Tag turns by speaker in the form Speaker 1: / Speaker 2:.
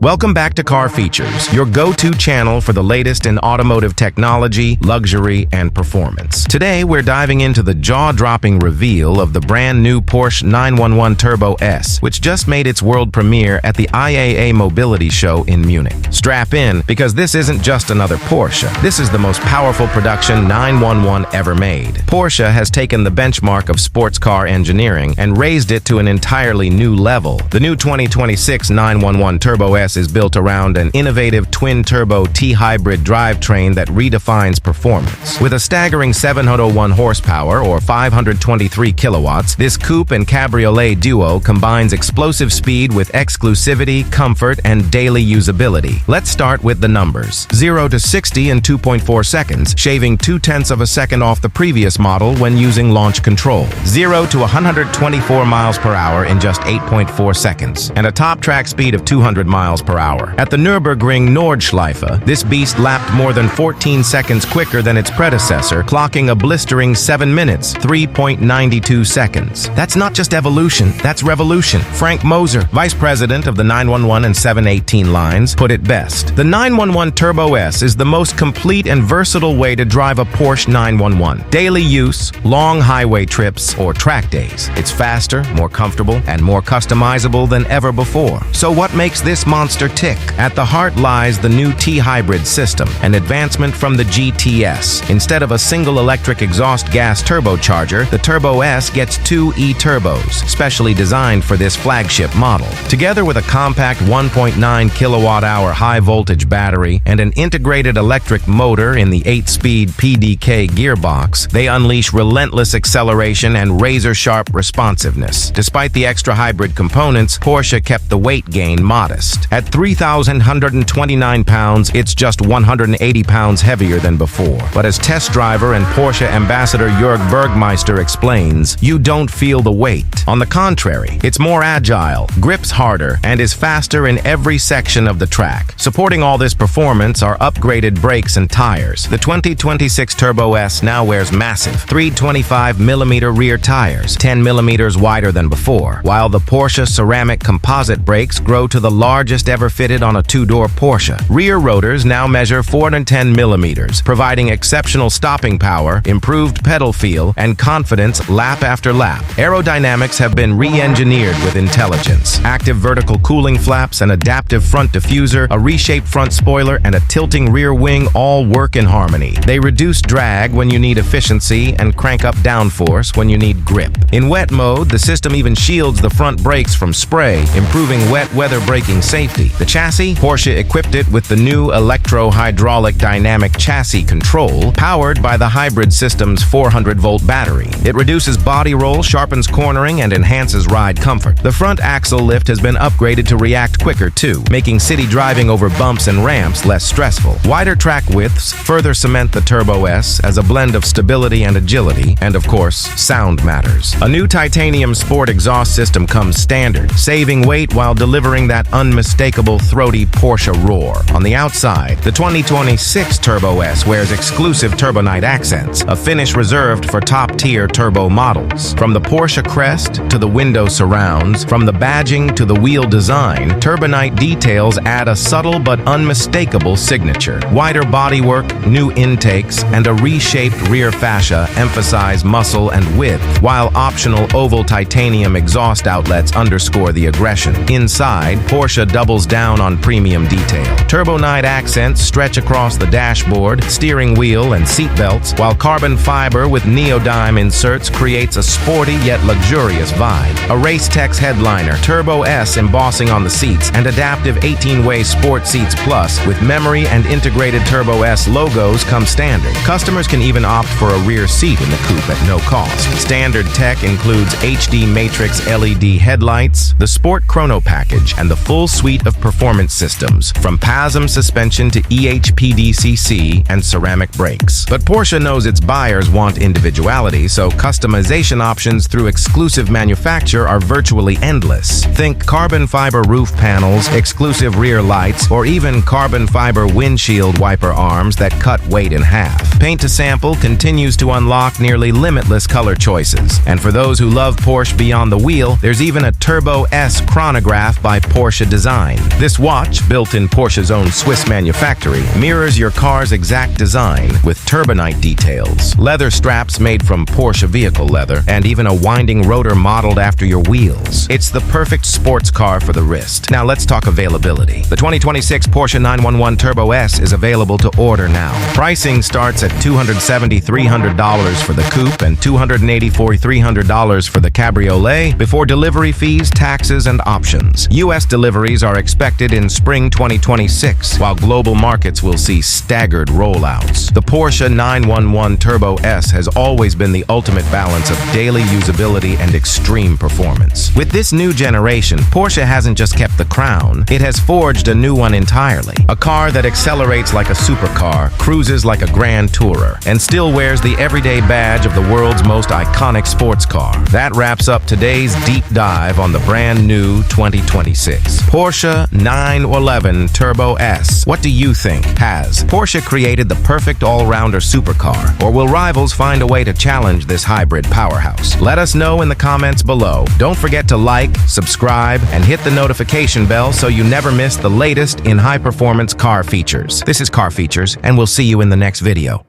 Speaker 1: Welcome back to Car Features, your go-to channel for the latest in automotive technology, luxury, and performance. Today, we're diving into the jaw-dropping reveal of the brand new Porsche 911 Turbo S, which just made its world premiere at the IAA Mobility Show in Munich. Strap in, because this isn't just another Porsche. This is the most powerful production 911 ever made. Porsche has taken the benchmark of sports car engineering and raised it to an entirely new level. The new 2026 911 Turbo S is built around an innovative twin-turbo T-hybrid drivetrain that redefines performance. With a staggering 701 horsepower or 523 kilowatts, this coupe and cabriolet duo combines explosive speed with exclusivity, comfort, and daily usability. Let's start with the numbers. 0 to 60 in 2.4 seconds, shaving 0.2 of a second off the previous model when using launch control. 0 to 124 miles per hour in just 8.4 seconds, and a top track speed of 200 miles per hour. At the Nürburgring Nordschleife, this beast lapped more than 14 seconds quicker than its predecessor, clocking a blistering 7 minutes, 3.92 seconds. That's not just evolution, that's revolution. Frank Moser, vice president of the 911 and 718 lines, put it best. The 911 Turbo S is the most complete and versatile way to drive a Porsche 911. Daily use, long highway trips, or track days. It's faster, more comfortable, and more customizable than ever before. So what makes this monster tick? At the heart lies the new T-hybrid system, an advancement from the GTS. Instead of a single electric exhaust gas turbocharger, the Turbo S gets 2 e-turbos, specially designed for this flagship model. Together with a compact 1.9 kilowatt-hour high-voltage battery and an integrated electric motor in the 8-speed PDK gearbox, they unleash relentless acceleration and razor-sharp responsiveness. Despite the extra hybrid components, Porsche kept the weight gain modest. At 3,129 pounds, it's just 180 pounds heavier than before. But as test driver and Porsche ambassador Jörg Bergmeister explains, you don't feel the weight. On the contrary, it's more agile, grips harder, and is faster in every section of the track. Supporting all this performance are upgraded brakes and tires. The 2026 Turbo S now wears massive 325mm rear tires, 10mm wider than before, while the Porsche ceramic composite brakes grow to the largest ever fitted on a two-door Porsche. Rear rotors now measure 410 millimeters, providing exceptional stopping power, improved pedal feel, and confidence lap after lap. Aerodynamics have been re-engineered with intelligence. Active vertical cooling flaps, an adaptive front diffuser, a reshaped front spoiler, and a tilting rear wing all work in harmony. They reduce drag when you need efficiency and crank up downforce when you need grip. In wet mode, the system even shields the front brakes from spray, improving wet weather braking safety. The chassis? Porsche equipped it with the new electro-hydraulic dynamic chassis control, powered by the hybrid system's 400-volt battery. It reduces body roll, sharpens cornering, and enhances ride comfort. The front axle lift has been upgraded to react quicker too, making city driving over bumps and ramps less stressful. Wider track widths further cement the Turbo S as a blend of stability and agility, and of course, sound matters. A new titanium sport exhaust system comes standard, saving weight while delivering that unmistakable throaty Porsche roar. On the outside, the 2026 Turbo S wears exclusive Turbonite accents, a finish reserved for top-tier turbo models. From the Porsche crest to the window surrounds, from the badging to the wheel design, Turbonite details add a subtle but unmistakable signature. Wider bodywork, new intakes, and a reshaped rear fascia emphasize muscle and width, while optional oval titanium exhaust outlets underscore the aggression. Inside, Porsche doubles down on premium detail. Turbonite accents stretch across the dashboard, steering wheel, and seat belts, while carbon fiber with neodyme inserts creates a sporty yet luxurious vibe. A Racetex headliner, Turbo S embossing on the seats, and adaptive 18-way Sport Seats Plus with memory and integrated Turbo S logos come standard. Customers can even opt for a rear seat in the coupe at no cost. Standard tech includes HD Matrix LED headlights, the Sport Chrono package, and the full suite of performance systems, from PASM suspension to EHPDCC and ceramic brakes. But Porsche knows its buyers want individuality, so customization options through exclusive manufacture are virtually endless. Think carbon fiber roof panels, exclusive rear lights, or even carbon fiber windshield wiper arms that cut weight in half. Paint to Sample continues to unlock nearly limitless color choices. And for those who love Porsche beyond the wheel, there's even a Turbo S chronograph by Porsche Design. design. This watch, built in Porsche's own Swiss manufactory, mirrors your car's exact design with turbonite details, leather straps made from Porsche vehicle leather, and even a winding rotor modeled after your wheels. It's the perfect sports car for the wrist. Now let's talk availability. The 2026 Porsche 911 Turbo S is available to order now. Pricing starts at $270,300 for the coupe and $284,300 for the cabriolet before delivery fees, taxes, and options. U.S. deliveries are expected in spring 2026, while global markets will see staggered rollouts. The Porsche 911 Turbo S has always been the ultimate balance of daily usability and extreme performance. With this new generation, Porsche hasn't just kept the crown, it has forged a new one entirely. A car that accelerates like a supercar, cruises like a grand tourer, and still wears the everyday badge of the world's most iconic sports car. That wraps up today's deep dive on the brand new 2026 Porsche 911 Turbo S. What do you think? Has Porsche created the perfect all-rounder supercar, or will rivals find a way to challenge this hybrid powerhouse? Let us know in the comments below. Don't forget to like, subscribe, and hit the notification bell so you never miss the latest in high-performance car features. This is Car Features, and we'll see you in the next video.